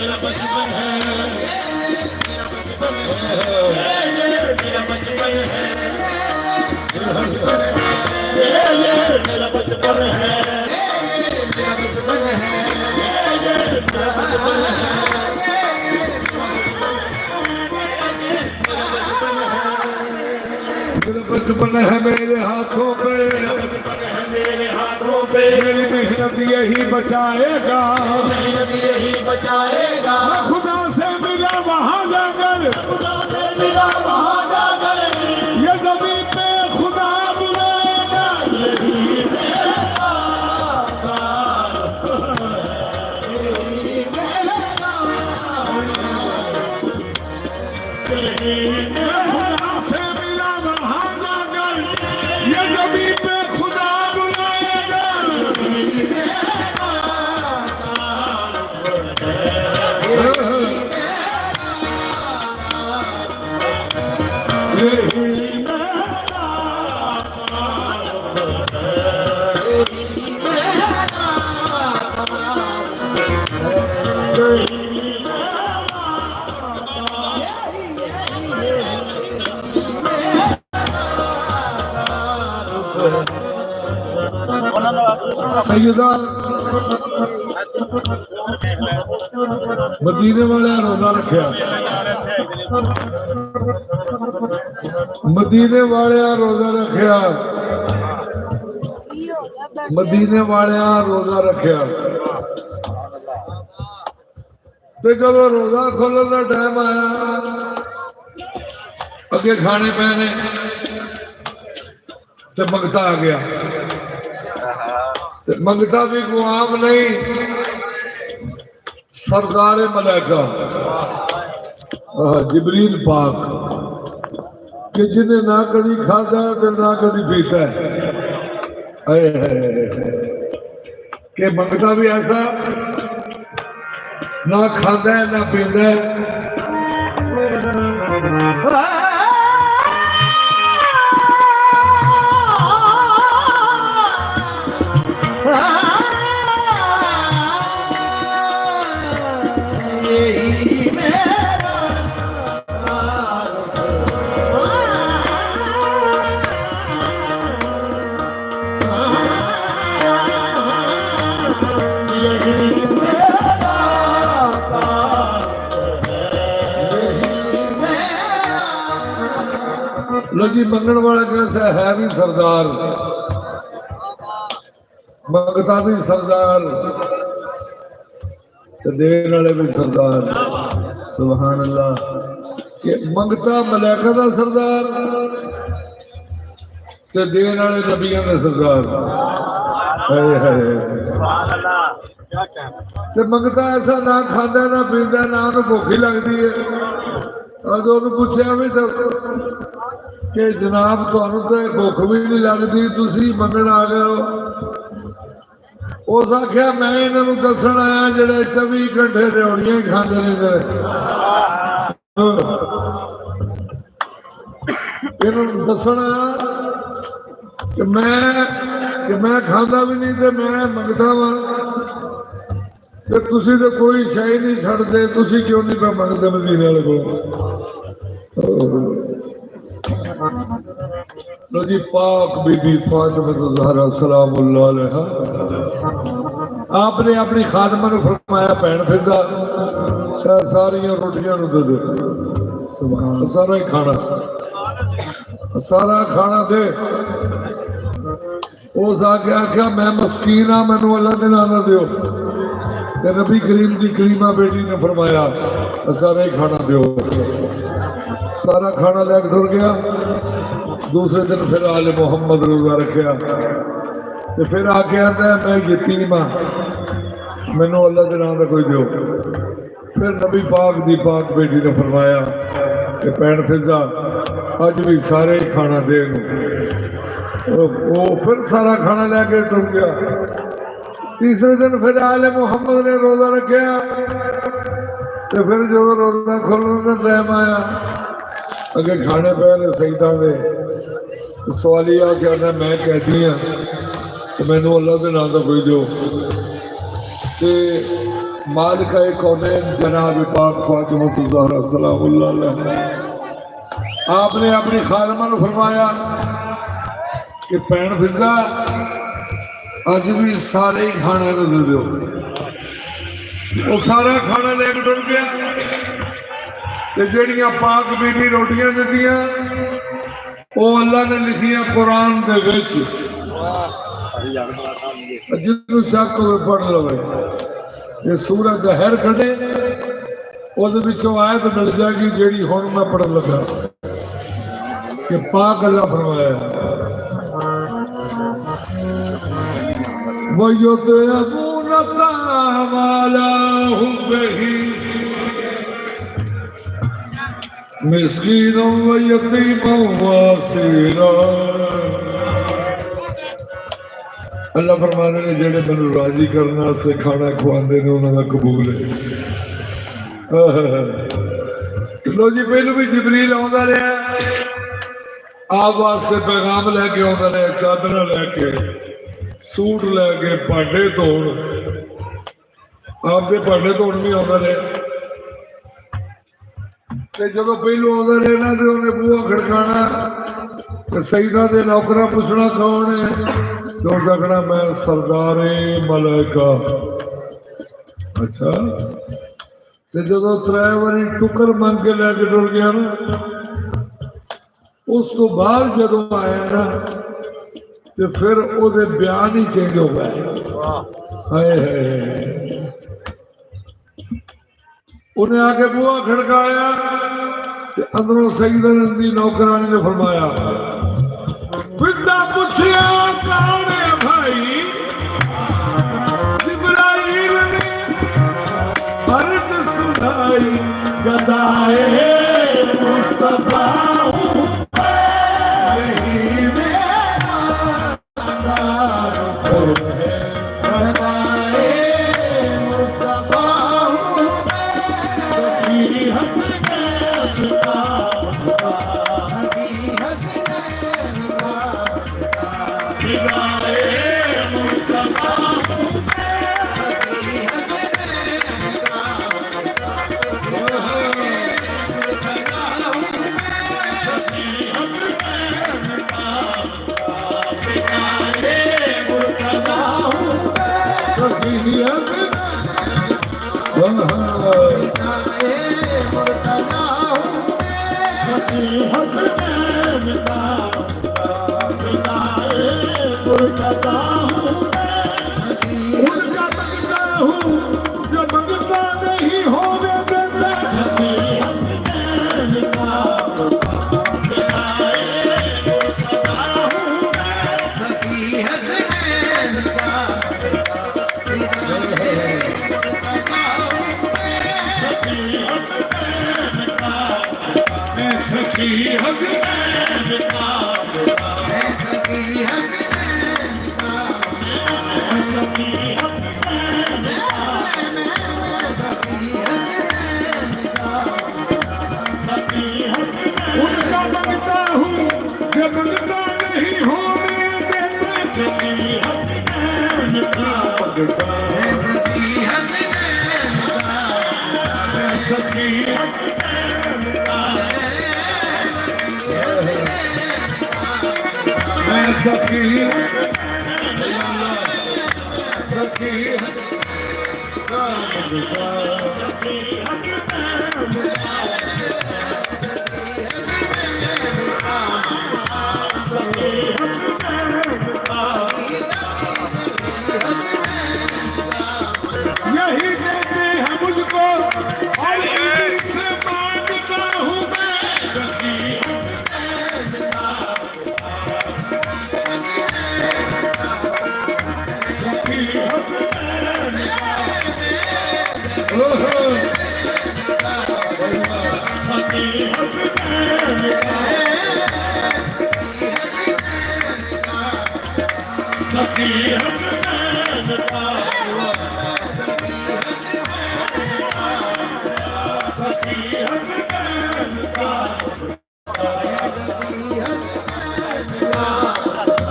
मेरा बचपन है, मेरा बचपन है, मेरा बचपन है, मेरा बचपन है, मेरा बचपन है, मेरा बचपन है, मेरा बचपन है। बचपन है मेरे हाथों पे, मेरे हाथों पे, मेरी मेहनत यही बचाएगा, मेहनत यही बचाएगा। खुदा से मिला वहाँ जाकर, खुदा से मिला वहाँ जाकर, ये ज़मीन पे खुदा बुलाएगा। यही मेरा काम, यही मेरा काम, यही मेरा खुदा से मिला वहाँ जाकर, ये ज़मीन पे खुदा बुलाएगा। सैयदा मदीने वाले रोजा रखा, मदीने वाले रोजा रखा, मदीने वाले रोजा रखा। तो जब रोजा खोलने का टाइम आया, अगे खाने पैने तो मंगता आ गया। मंगता भी को आम नहीं, सरदार मलाइका जिबरील पाक कि जिन्हें ना कभी खाता है तो ना कभी पीता है। कि मंगता भी ऐसा ना खाता है ना पीता है। लो जी, मंगण वाला कैसा है भी सरदार, मंगता भी सरदार, देने वाले भी सरदार। सुभान अल्लाह। कि मंगता मलैका का सरदार ते देने वाले नबियों का सरदार। ते मंगता ऐसा ना खांदा ना पींदा, ना उन्हें भुख ही लगती है। अज उन्हें पूछा भी तो कि जनाब तुहानू तो भुख भी नहीं लगती, तुसी मंगण आ गए हो। उस आख्या मैं इन्हों दसन आया जेडे 24 घंटे रिओड़ियां ही खाते रहते, इन्हों दसन आया कि मैं खाता भी नहीं तो मैं मंगता वा, तो तुसी तो कोई शह नहीं छड़ते, तुसी क्यों नहीं पे मंगते मदीने वाले को। लो जी, पाक बीबी फातिमा ज़हरा सलामुल्लाह अलैहा, आपने अपनी खादमा को फरमाया भैन फिजा सारिया रोटियां दे दे, सारा ही खाना, सारा खाना दे। उस आके आख्या मैं मस्कीन हाँ, मैनू अल्लाह दे नाम दियो। ते नबी करीम की करीमा बेटी ने फरमाया सारा ही खाना दो। सारा खाना लैके टुर गया। दूसरे दिन फिर आले मोहम्मद रोजा रखा, तो फिर आके आता है मैं यतीम हाँ, मैनू अल्लाह के नाम का कोई दो। फिर नबी पाक दी पाक बेटी ने फरमाया कि भैन फिजा अज भी सारे ही खाना दे। वो फिर सारा खाना लैके टुर गया। तीसरे दिन फिर आले मोहम्मद ने रोजा रखा, तो फिर जो रोजा खोलने का टाइम आया, अगे खाने पे ने सईदा दे सवाली आ क्या मैं कहती हाँ, तो मैनू अल्लाह के नाम का कोई दो। तो मालिका कौनैन जनाब पाक फातिमा ज़हरा सलामुल्लाह अलैहा, आपने अपनी खालमा ने फरमाया कि भैन फिजा अज भी सारे ही खाने को दे दो। वो सारा खाना लेके टुर गया ते जड़ियां पाक बीबी रोटियां दित्तियां वो अल्लाह ने लिखियां कुरान दे विच। जिन्हों शक होवे पढ़ लवे, ये सूरत दहर कढ़े उहदे विचों आयत मिल जाएगी जेड़ी हुण मैं पढ़न लगा कि पाक अल्लाह फरमाया वो युतअबूना वाला हुब्बिही मिस्कीनों व यतीमों व असीरा। अल्लाह फरमाने ने जेड़े मैनू राजी करने वास्ते खाना खवाते ने उन्होंने कबूल है। लो जी पहलू भी जिबरील आता रहा, आप वास्ते पैगाम लैके आता रहा, चादर लैके सूट लैके भांडे धोन, आपके भांडे धोन भी आता रहा। जो पहलू आता रहा ना तो उन्हें बूहा खड़काना, सईदा के नौकरा पूछना कौन है, तो सकना मैं सरदारे मलाइका। अच्छा जो 3 बारी टुकर मंग के लैके टुर गया ना, उस तो बाद जो आया ना तो फिर ओदे बयान ही चेंज हो गए। उन्हें आके बूहा खड़काया तो अंदरों सईदा दी नौकरानी ने फरमाया फिजा पूछिया कौन है भाई, जिब्राइल ने अर्ज सुनाई गदाए मुस्तफा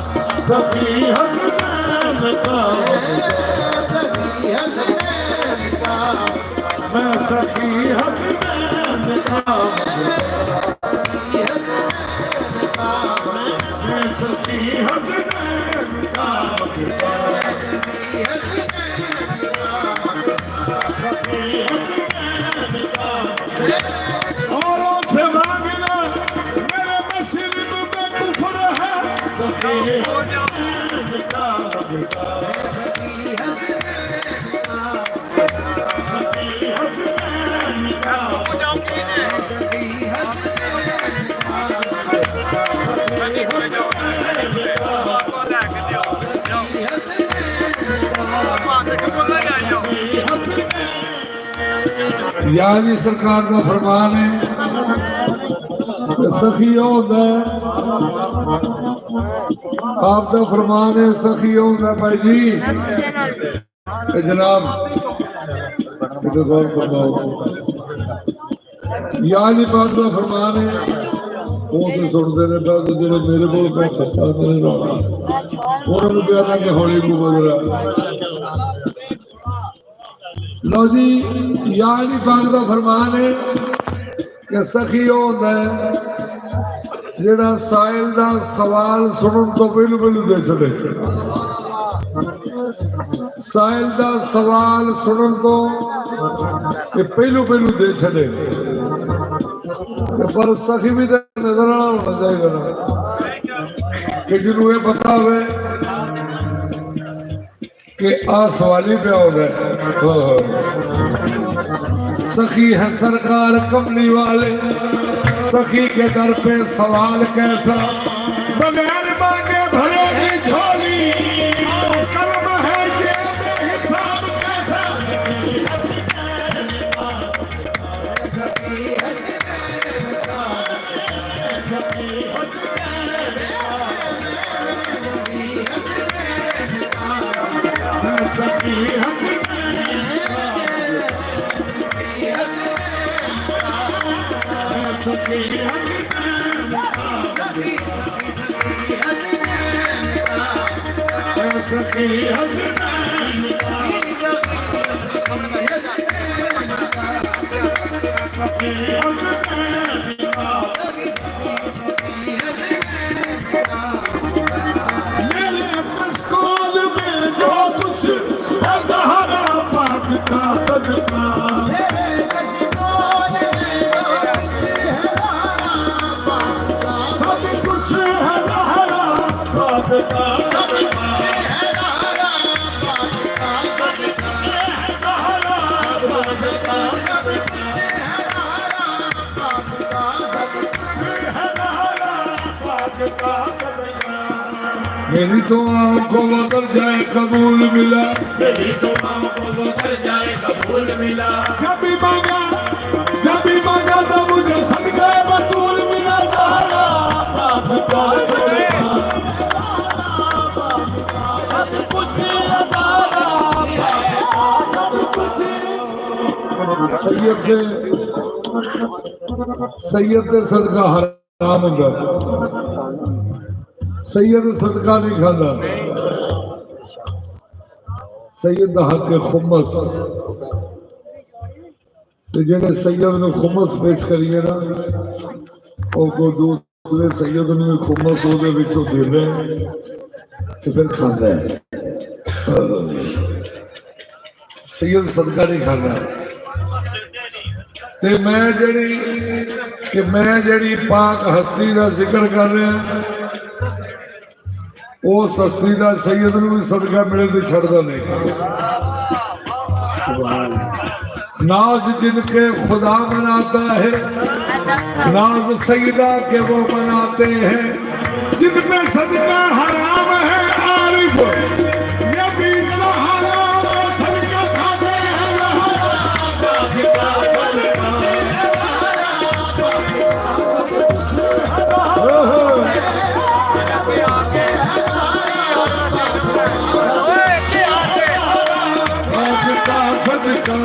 सखी मैं सखी हक मैं सखी हक औरों से मांगना मेरे मशीन में कुफर है सखी यानी सरकार का फरमान है सखी होता है आपका फरमान है सखी होता है भाई जी जनाब यानी बात का फरमान है वो तो सुनते ने जो मेरे को उन्होंने प्यारा कि हौली को बदला लो जी यानी बात का फरमान है कि सखी होता है जेड़ा साहिल का सवाल सुनने तो पहलू पहलू दे छे साहिल का सवाल सुनने तो पहलू पहलू दे छे पर सखी भी तो नजर होना चाहिए ना कि जिन्हों ये पता हो कि आ सवाली पे हो गए सखी है सरकार कमली वाले सखी के दर पे सवाल कैसा बगैर मांगे भरे की झोली कर्म है ये हिसाब कैसा सखी सखी सखी मेरे तस्कोल में जो कुछ है सहारा पाक का सदका सब कुछ है सहारा पाक का सदका मेरी तो आंखों को कर जाए कबूल मिला मेरी तो आंखों को कर जाए कबूल मिला जब भी मांगा तो मुझे सदका बतूल मिला सहारा पाक का सदका सब कुछ अदारा सब कुछ सैयद के सदका हराम होगा सैयद सदका नहीं खाता सैयद हक खुमस जेडे सैयद ने खुमस पेश करिए ना और को दूसरे सैयद ने खुमस ਉਹਦੇ ਵਿੱਚੋਂ ਦੇਵੇ ਤੇ ਫਿਰ ਖਾਂਦਾ ਹੈ सैयद सदका नहीं खाना ते मैं ਜਿਹੜੀ पाक हस्ती का जिक्र कर रहा उस हस्ती का सैयद नूं भी सदका मिले तो छड़ता नहीं नाज जिनके खुदा मनाता है नाज सैयदा के वो मनाते हैं जिनमें सदका हराम है आरिफ ये भी सहारा सदका खाते हैं सदका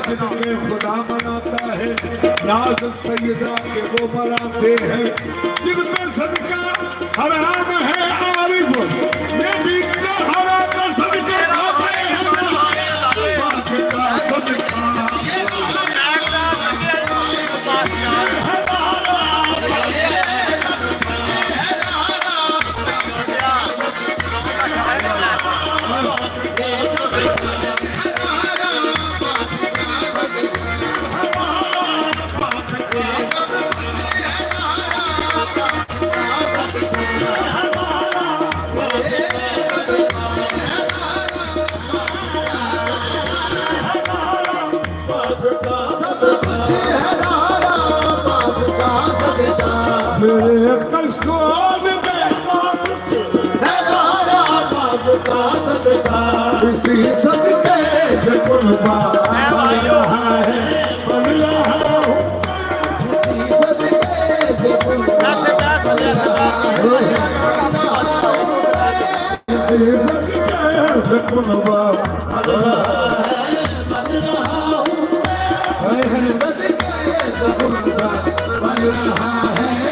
जिनके खुदा बनाता है, नाज सैयदा के वो बनाते हैं, जिन पे सदका हराम है आरिफ, ये भी सहारा का सदका खाते हैं। पाक का सदका मेरे कष्टों में इसी सदके से कुर्बा बन रहा है, बन रहा हूँ। इसी सदके से कुर्बा बन रहा है, इसी सदके से कुर्बा बन रहा है, बन रहा हूँ। सदके से कुर्बा बन रहा है।